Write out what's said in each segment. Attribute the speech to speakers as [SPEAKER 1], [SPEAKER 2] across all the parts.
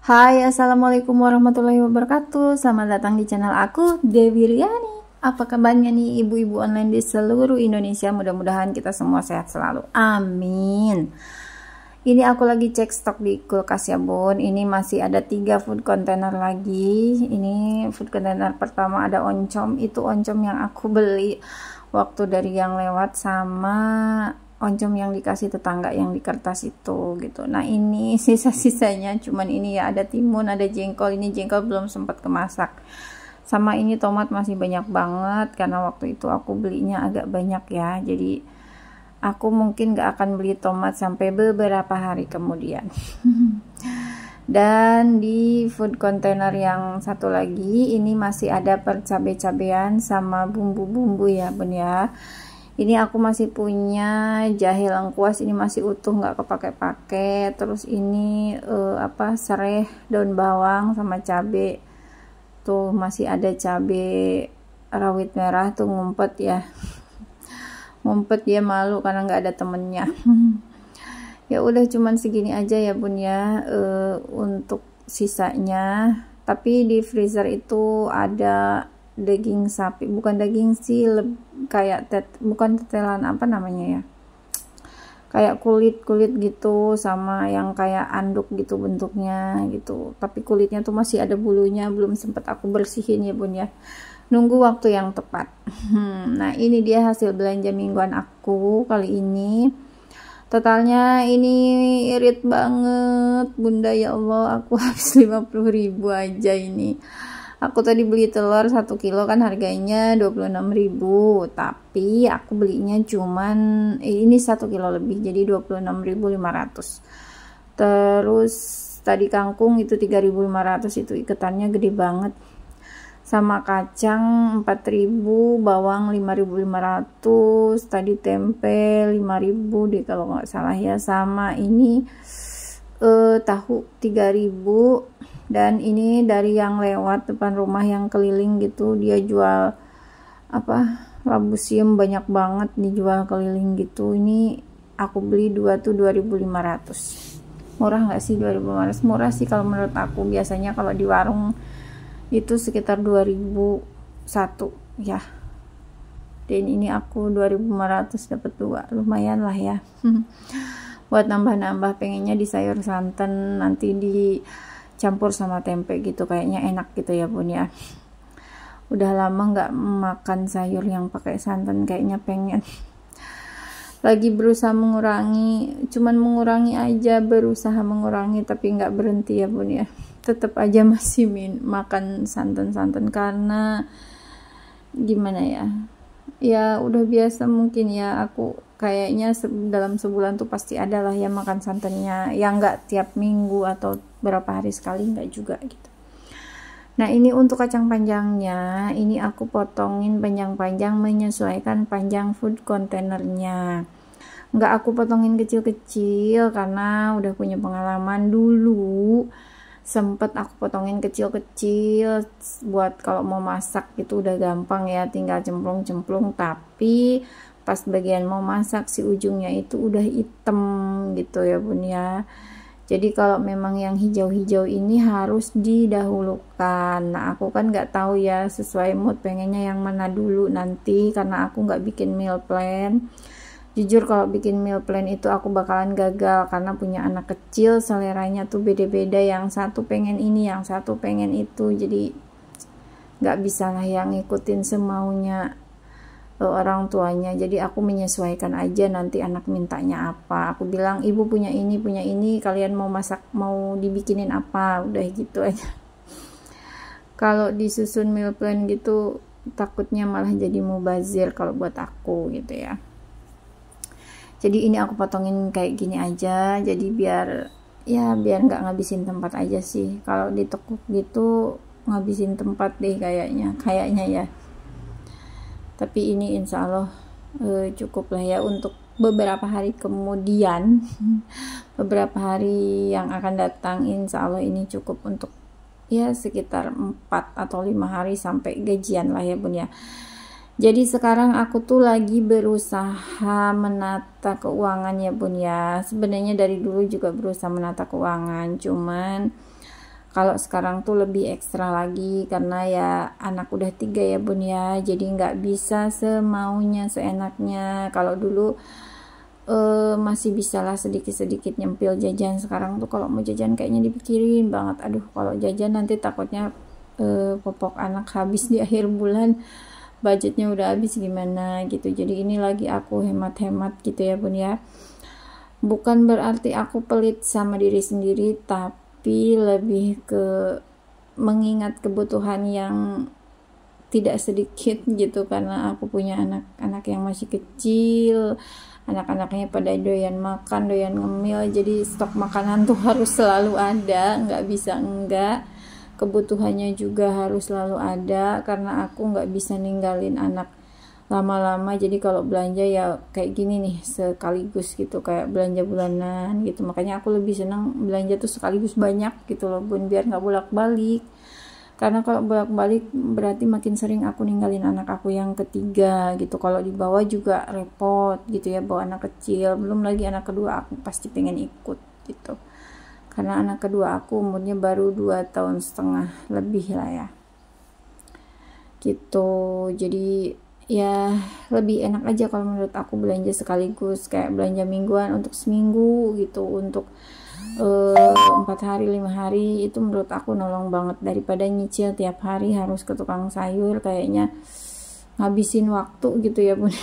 [SPEAKER 1] Hai, assalamualaikum warahmatullahi wabarakatuh. Selamat datang di channel aku, Dewi Riani. Apa kabarnya nih ibu-ibu online di seluruh Indonesia? Mudah-mudahan kita semua sehat selalu. Amin. Ini aku lagi cek stok di kulkas ya bun. Ini masih ada 3 food container lagi. Ini food container pertama ada oncom. Itu oncom yang aku beli waktu dari yang lewat, sama oncom yang dikasih tetangga yang di kertas itu gitu. Nah ini sisa-sisanya cuman ini ya, ada timun, ada jengkol. Ini jengkol belum sempat kemasak. Sama ini tomat masih banyak banget karena waktu itu aku belinya agak banyak ya. Jadi aku mungkin gak akan beli tomat sampai beberapa hari kemudian. Dan di food container yang satu lagi ini masih ada cabai-cabean sama bumbu-bumbu ya bun ya. Ini aku masih punya jahe lengkuas, ini masih utuh nggak kepake-pakai. Terus ini serai, daun bawang sama cabe. Tuh masih ada cabe rawit merah tuh ngumpet ya. Ngumpet, dia malu karena nggak ada temennya. Ya udah cuman segini aja ya bun ya untuk sisanya. Tapi di freezer itu ada daging sapi, bukan daging sih, kayak bukan tetelan, apa namanya ya, kayak kulit gitu, sama yang kayak anduk gitu bentuknya gitu, tapi kulitnya tuh masih ada bulunya, belum sempet aku bersihin ya bun ya, nunggu waktu yang tepat. Nah ini dia hasil belanja mingguan aku kali ini. Totalnya ini irit banget bunda, ya Allah, aku habis 50.000 aja ini. Aku tadi beli telur 1 kilo kan harganya 26.000, tapi aku belinya cuman ini 1 kilo lebih, jadi 26.500. Terus tadi kangkung itu 3.500, itu iketannya gede banget. Sama kacang 4.000, bawang 5.500, tadi tempe 5.000 deh kalau nggak salah ya. Sama ini tahu 3.000. Dan ini dari yang lewat depan rumah yang keliling gitu, dia jual labu siam banyak banget dijual keliling gitu. Ini aku beli 2 tuh 2.500. Murah nggak sih 2.500? Murah sih kalau menurut aku. Biasanya kalau di warung itu sekitar 2.001 ya. Dan ini aku 2.500 dapat 2, lumayan lah ya. Buat nambah-nambah, pengennya di sayur santan, nanti dicampur sama tempe gitu, kayaknya enak gitu ya bun ya. Udah lama nggak makan sayur yang pakai santan, kayaknya pengen. Lagi berusaha mengurangi, cuman mengurangi aja, berusaha mengurangi tapi nggak berhenti ya bun ya. Tetap aja masih makan santan-santan karena gimana ya, ya udah biasa mungkin ya. Aku kayaknya dalam sebulan tuh pasti ada lah ya makan santannya, ya nggak tiap minggu atau berapa hari sekali, nggak juga gitu. Nah ini untuk kacang panjangnya, ini aku potongin panjang-panjang menyesuaikan panjang food containernya. Nggak aku potongin kecil-kecil karena udah punya pengalaman dulu, sempet aku potongin kecil-kecil buat kalau mau masak gitu udah gampang ya, tinggal cemplung-cemplung. Tapi pas bagian mau masak si ujungnya itu udah hitam gitu ya bun ya. Jadi kalau memang yang hijau-hijau ini harus didahulukan. Nah aku kan nggak tahu ya, sesuai mood pengennya yang mana dulu nanti, karena aku nggak bikin meal plan. Jujur kalau bikin meal plan itu aku bakalan gagal karena punya anak kecil, seleranya tuh beda-beda, yang satu pengen ini, yang satu pengen itu, jadi nggak bisa lah yang ngikutin semaunya orang tuanya. Jadi aku menyesuaikan aja, nanti anak mintanya apa aku bilang ibu punya ini, kalian mau masak, mau dibikinin apa, udah gitu aja. Kalau disusun meal plan gitu takutnya malah jadi mubazir kalau buat aku gitu ya. Jadi ini aku potongin kayak gini aja, jadi biar nggak ngabisin tempat aja sih. Kalau ditekuk gitu ngabisin tempat deh kayaknya ya. Tapi ini insya Allah cukup lah ya untuk beberapa hari kemudian. Beberapa hari yang akan datang insya Allah ini cukup untuk ya sekitar 4 atau 5 hari sampai gajian lah ya bun ya. Jadi sekarang aku tuh lagi berusaha menata keuangan ya bun ya. Sebenarnya dari dulu juga berusaha menata keuangan, cuman Kalau sekarang tuh lebih ekstra lagi karena ya anak udah 3 ya bun ya, jadi nggak bisa semaunya seenaknya. Kalau dulu masih bisa lah sedikit-sedikit nyempil jajan, sekarang tuh kalau mau jajan kayaknya dipikirin banget. Aduh, kalau jajan nanti takutnya popok anak habis di akhir bulan, budgetnya udah habis gimana gitu. Jadi ini lagi aku hemat-hemat gitu ya bun ya. Bukan berarti aku pelit sama diri sendiri, tapi lebih ke mengingat kebutuhan yang tidak sedikit gitu, karena aku punya anak-anak yang masih kecil, anak-anaknya pada doyan makan, doyan ngemil, jadi stok makanan tuh harus selalu ada, nggak bisa enggak. Kebutuhannya juga harus selalu ada karena aku nggak bisa ninggalin anak lama-lama. Jadi kalau belanja ya kayak gini nih, sekaligus gitu, kayak belanja bulanan gitu. Makanya aku lebih senang belanja tuh sekaligus banyak gitu loh bun, biar nggak bolak-balik. Karena kalau bolak-balik berarti makin sering aku ninggalin anak aku yang ketiga gitu. Kalau dibawa juga repot gitu ya, bawa anak kecil. Belum lagi anak kedua aku pasti pengen ikut gitu. Karena anak kedua aku umurnya baru 2,5 tahun lebih lah ya. Gitu. Jadi ya lebih enak aja kalau menurut aku belanja sekaligus, kayak belanja mingguan untuk seminggu gitu, untuk 4 hari 5 hari, itu menurut aku nolong banget daripada nyicil tiap hari harus ke tukang sayur, kayaknya ngabisin waktu gitu ya bun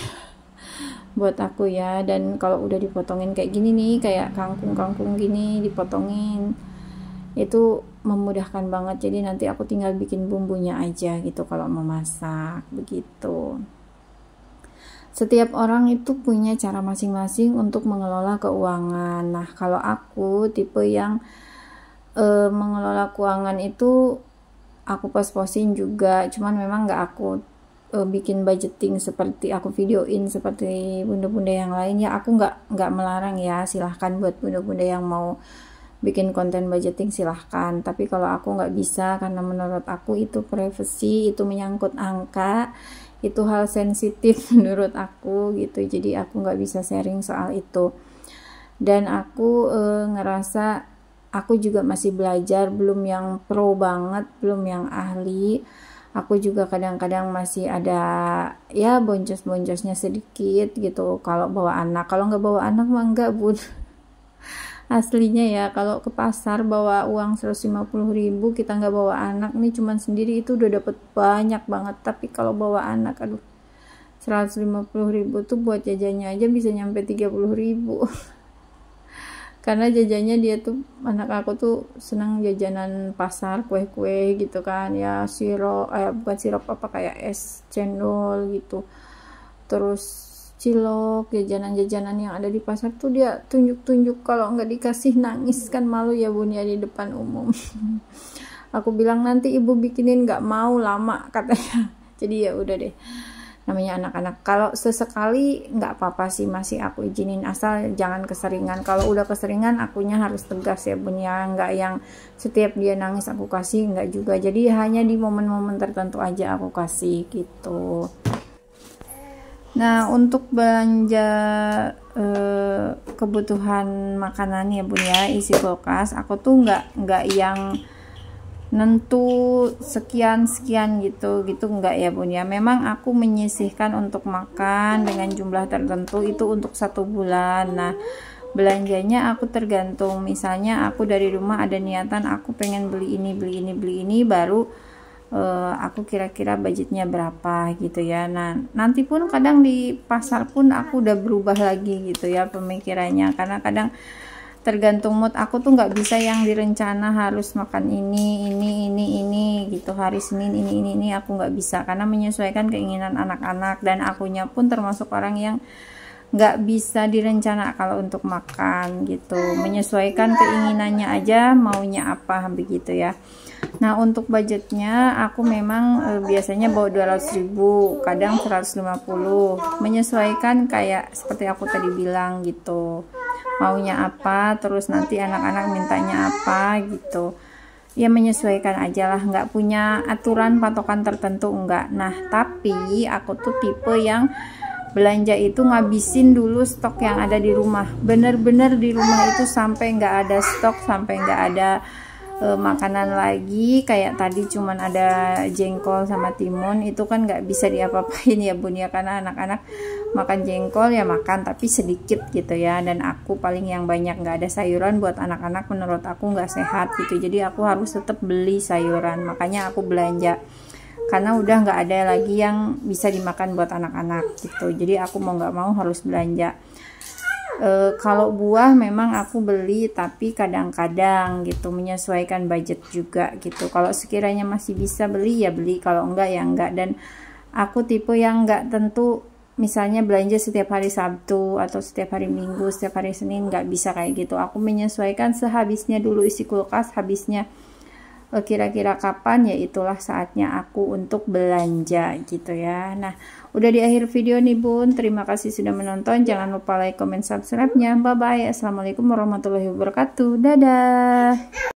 [SPEAKER 1] buat aku ya. Dan kalau udah dipotongin kayak gini nih, kayak kangkung gini dipotongin, itu memudahkan banget. Jadi nanti aku tinggal bikin bumbunya aja gitu kalau mau masak begitu. Setiap orang itu punya cara masing-masing untuk mengelola keuangan. Nah, kalau aku tipe yang mengelola keuangan itu aku pos-posin juga, cuman memang nggak aku bikin budgeting seperti aku videoin seperti bunda-bunda yang lain ya. Aku nggak melarang ya, silahkan buat bunda-bunda yang mau bikin konten budgeting silahkan, tapi kalau aku nggak bisa karena menurut aku itu privacy, itu menyangkut angka, itu hal sensitif menurut aku gitu. Jadi aku nggak bisa sharing soal itu. Dan aku ngerasa aku juga masih belajar, belum yang pro banget, belum yang ahli. Aku juga kadang-kadang masih ada ya boncos-boncosnya sedikit gitu kalau bawa anak. Kalau nggak bawa anak mah enggak bun. Aslinya ya, kalau ke pasar bawa uang 150.000, kita nggak bawa anak nih, cuman sendiri itu udah dapet banyak banget. Tapi kalau bawa anak, aduh, 150.000 tuh buat jajannya aja bisa nyampe 30.000 karena jajannya dia tuh, anak aku tuh senang jajanan pasar, kue-kue gitu kan ya, bukan sirop apa, kayak es cendol gitu, terus cilok, jajanan-jajanan yang ada di pasar tuh dia tunjuk-tunjuk, kalau nggak dikasih nangis kan malu ya bun ya di depan umum. Aku bilang nanti ibu bikinin, nggak mau, lama katanya. Jadi ya udah deh, namanya anak-anak. Kalau sesekali nggak apa-apa sih, masih aku izinin, asal jangan keseringan. Kalau udah keseringan akunya harus tegas ya bun ya, nggak yang setiap dia nangis aku kasih, nggak juga. Jadi hanya di momen-momen tertentu aja aku kasih gitu. Nah, untuk belanja kebutuhan makanan ya bun ya, isi kulkas, aku tuh nggak yang nentu sekian gitu nggak ya bun ya. Memang aku menyisihkan untuk makan dengan jumlah tertentu itu untuk 1 bulan. Nah, belanjanya aku tergantung, misalnya aku dari rumah ada niatan aku pengen beli ini baru aku kira-kira budgetnya berapa gitu ya. Nah, nanti pun kadang di pasar pun aku udah berubah lagi gitu ya pemikirannya, karena kadang tergantung mood aku tuh, nggak bisa yang direncana harus makan ini gitu hari Senin ini aku nggak bisa, karena menyesuaikan keinginan anak-anak. Dan akunya pun termasuk orang yang nggak bisa direncana kalau untuk makan gitu, menyesuaikan keinginannya aja, maunya apa begitu ya. Nah, untuk budgetnya aku memang biasanya bawa 200.000, kadang 150, menyesuaikan kayak seperti aku tadi bilang gitu, maunya apa, terus nanti anak-anak mintanya apa gitu ya, menyesuaikan aja lah, nggak punya aturan patokan tertentu, enggak. Nah, tapi aku tuh tipe yang belanja itu ngabisin dulu stok yang ada di rumah, bener-bener di rumah itu sampai nggak ada stok, sampai nggak ada makanan lagi. Kayak tadi cuman ada jengkol sama timun, itu kan nggak bisa diapa-apain ya bun ya, karena anak-anak makan jengkol ya makan tapi sedikit gitu ya, dan aku paling yang banyak, nggak ada sayuran buat anak-anak, menurut aku nggak sehat gitu. Jadi aku harus tetap beli sayuran, makanya aku belanja karena udah nggak ada lagi yang bisa dimakan buat anak-anak gitu. Jadi aku mau nggak mau harus belanja. Kalau buah memang aku beli, tapi kadang-kadang gitu, menyesuaikan budget juga gitu. Kalau sekiranya masih bisa beli ya beli, kalau enggak ya enggak. Dan aku tipe yang enggak tentu, misalnya belanja setiap hari Sabtu atau setiap hari Minggu, setiap hari Senin, nggak bisa kayak gitu. Aku menyesuaikan sehabisnya dulu isi kulkas, habisnya kira-kira kapan, ya itulah saatnya aku untuk belanja gitu ya. Nah, udah di akhir video nih bun, terima kasih sudah menonton, jangan lupa like, comment, subscribe nya. Bye bye, assalamualaikum warahmatullahi wabarakatuh, dadah.